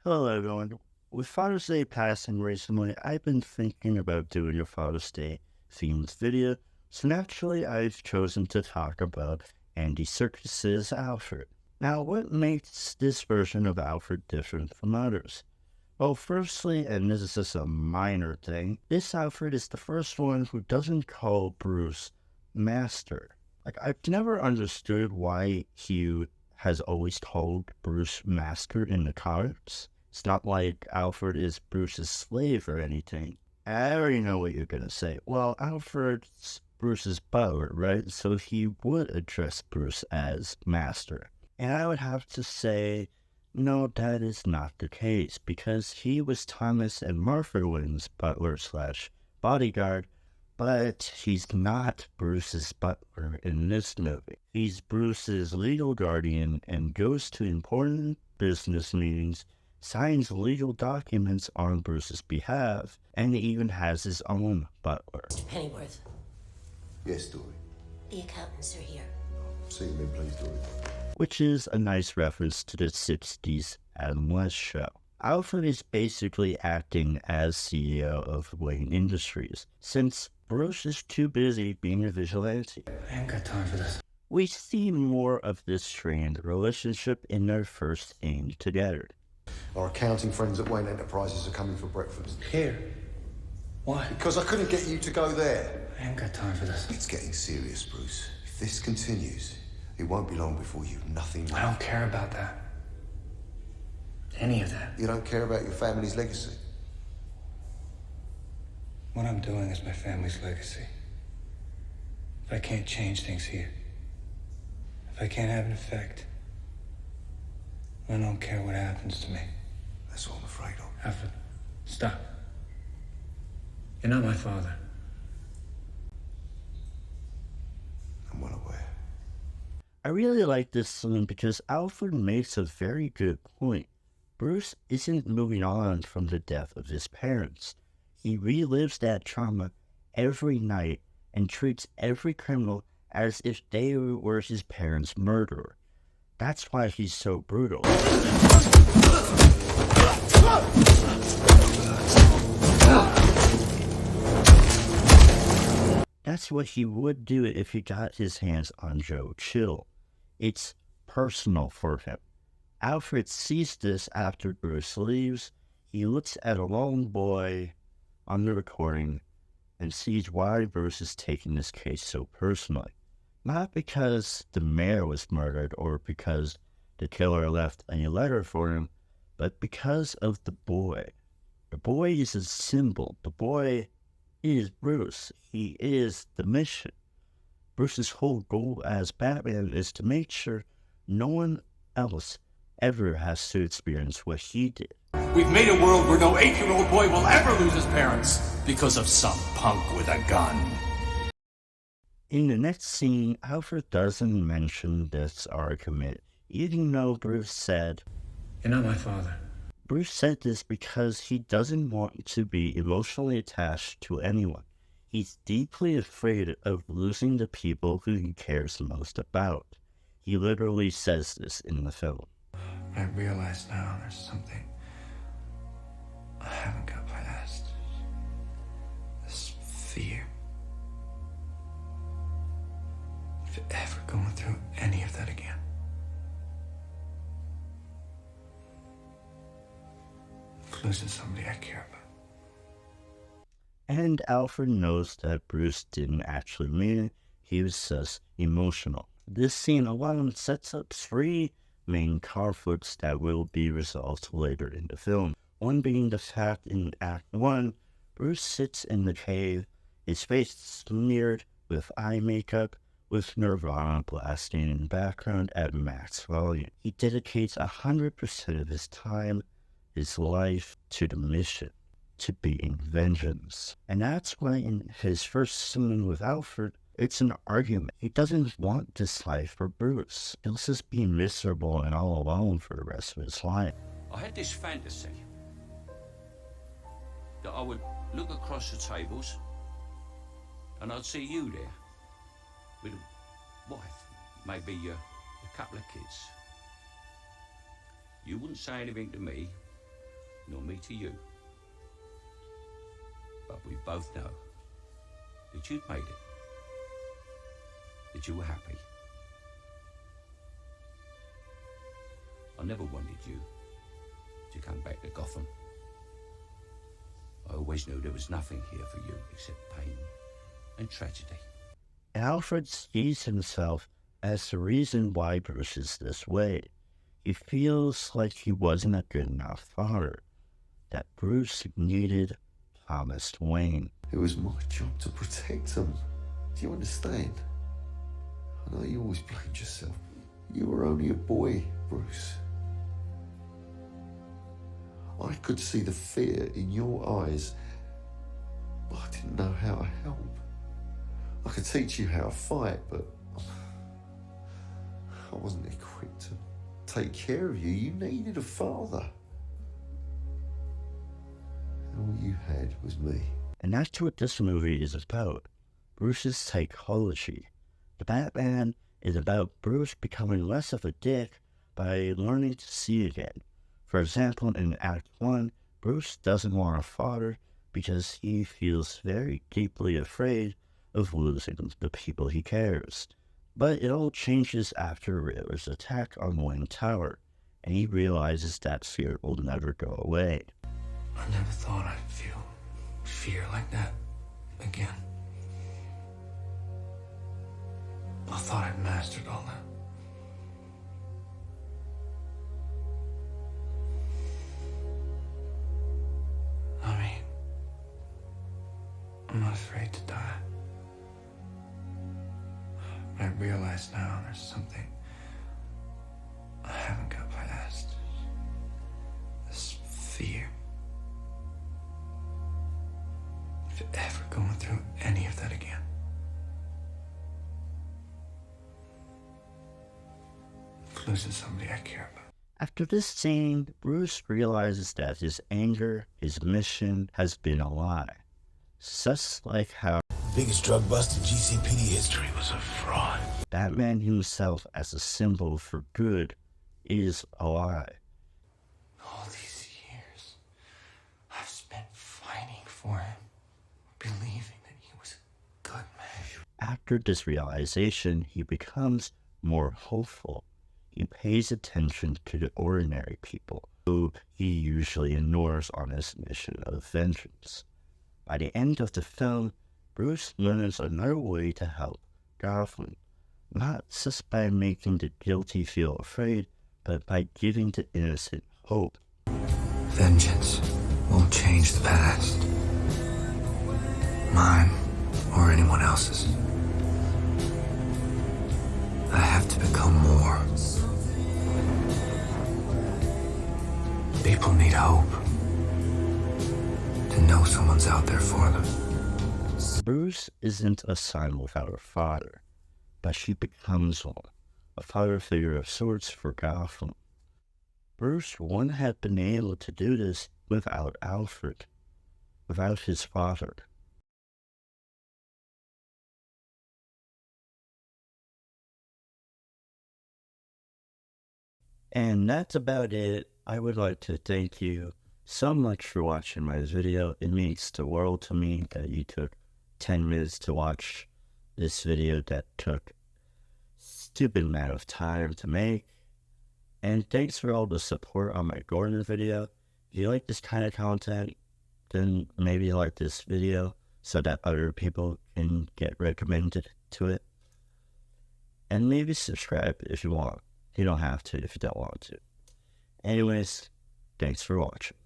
Hello, everyone. With Father's Day passing recently, I've been thinking about doing a Father's Day themed video, so naturally I've chosen to talk about Andy Serkis's Alfred. Now, what makes this version of Alfred different from others? Well, firstly, and this is just a minor thing, this Alfred is the first one who doesn't call Bruce Master. I've never understood why Hugh has always called Bruce Master in the comics. It's not like Alfred is Bruce's slave or anything. I already know what you're gonna say. Well, Alfred's Bruce's butler, right? So he would address Bruce as Master. And I would have to say, no, that is not the case, because he was Thomas and Martha Wayne's butler slash bodyguard, but he's not Bruce's butler in this movie. He's Bruce's legal guardian and goes to important business meetings, signs legal documents on Bruce's behalf, and even has his own butler. Mr. Pennyworth, Yes, Dory. the accountants are here. See him in, please, Dory. Which is a nice reference to the 60s Adam West show. Alfred is basically acting as CEO of Wayne Industries, since Bruce is too busy being a vigilante. I ain't got time for this. We see more of this strained relationship in their first scene together. Our accounting friends at Wayne Enterprises are coming for breakfast. Here. Why? Because I couldn't get you to go there. I ain't got time for this. It's getting serious, Bruce. If this continues, it won't be long before you've nothing I don't care about that. Any of that. You don't care about your family's legacy. What I'm doing is my family's legacy. If I can't change things here, if I can't have an effect, I don't care what happens to me. That's all I'm afraid of. Alfred, stop. You're not my father. I'm well aware. I really like this scene because Alfred makes a very good point. Bruce isn't moving on from the death of his parents. He relives that trauma every night and treats every criminal as if they were his parents' murderer. That's why he's so brutal. That's what he would do if he got his hands on Joe Chill. It's personal for him. Alfred sees this after Bruce leaves. He looks at a lone boy on the recording and sees why Bruce is taking this case so personally. Not because the mayor was murdered or because the killer left a letter for him, but because of the boy. The boy is a symbol. The boy is Bruce. He is the mission. Bruce's whole goal as Batman is to make sure no one else ever has to experience what he did. We've made a world where no 8-year-old boy will ever lose his parents because of some punk with a gun. In the next scene, Alfred doesn't mention this argument, even though Bruce said, You're not my father. Bruce said this because he doesn't want to be emotionally attached to anyone. He's deeply afraid of losing the people who he cares most about. He literally says this in the film. I realize now there's something I haven't got past. This fear. Of ever going through any of that again. Of losing somebody I care about. And Alfred knows that Bruce didn't actually mean it. He was just emotional. This scene alone sets up 3 main conflicts that will be resolved later in the film. One being the fact in Act 1, Bruce sits in the cave, his face smeared with eye makeup, with Nirvana blasting in the background at max volume. He dedicates 100% of his time, his life, to the mission, to being vengeance. And that's why in his first scene with Alfred, it's an argument. He doesn't want this life for Bruce. He'll just be miserable and all alone for the rest of his life. I had this fantasy that I would look across the tables and I'd see you there with a wife, maybe a couple of kids. You wouldn't say anything to me, nor me to you. But we both know that you'd made it, that you were happy. I never wanted you to come back to Gotham. I always knew there was nothing here for you except pain and tragedy. Alfred sees himself as the reason why Bruce is this way. He feels like he wasn't a good enough father, that Bruce needed Thomas Wayne. It was my job to protect them. Do you understand? I know you always blamed yourself. You were only a boy, Bruce. I could see the fear in your eyes, but I didn't know how to help. I could teach you how to fight, but I wasn't equipped to take care of you. You needed a father. And all you had was me. And that's what this movie is about. Bruce's psychology. The Batman is about Bruce becoming less of a dick by learning to see again. For example, in Act 1, Bruce doesn't want a father because he feels very deeply afraid of losing the people he cares. But it all changes after Riddler's attack on Wayne Tower, and he realizes that fear will never go away. I never thought I'd feel fear like that again. I thought I'd mastered all that. I mean, I'm not afraid to die. But I realize now there's something I haven't got past. This fear. Of ever going through any of that again. Of losing somebody I care about. After this scene, Bruce realizes that his anger, his mission, has been a lie. Just like how Biggest drug bust in GCPD history was a fraud. Batman himself as a symbol for good is a lie. All these years, I've spent fighting for him, believing that he was a good man. After this realization, he becomes more hopeful. He pays attention to the ordinary people, who he usually ignores on his mission of vengeance. By the end of the film, Bruce learns another way to help Gotham, not just by making the guilty feel afraid, but by giving the innocent hope. Vengeance won't change the past. Mine or anyone else's. I have to become more. People need hope. To know someone's out there for them. Bruce isn't a son without a father, but she becomes one, a father figure of sorts for Gotham. Bruce wouldn't have been able to do this without Alfred, without his father. And that's about it. I would like to thank you so much for watching my video. It means the world to me that you took 10 minutes to watch this video that took stupid amount of time to make. And thanks for all the support on my Gordon video. If you like this kind of content, then maybe like this video so that other people can get recommended to it. And maybe subscribe if you want. You don't have to if you don't want to. Anyways, thanks for watching.